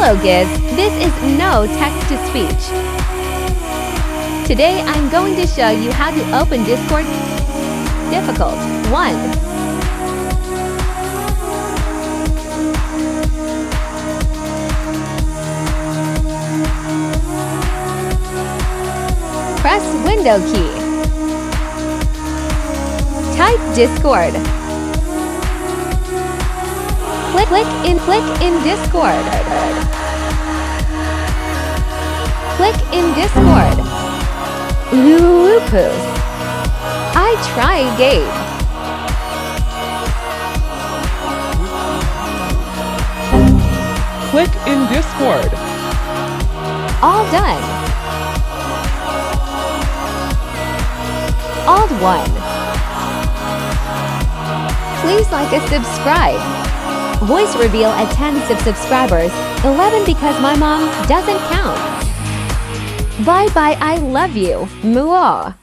Hello Giz, this is no text-to-speech. Today I'm going to show you how to open Discord. Difficult 1. Press window key. Type Discord. Click in Discord. Click in Discord. Lupus. I try Gabe. Click in Discord. All done. Alt 1. Please like and subscribe. Voice reveal at 10 subscribers, 11 because my mom doesn't count. Bye bye, I love you. Muah.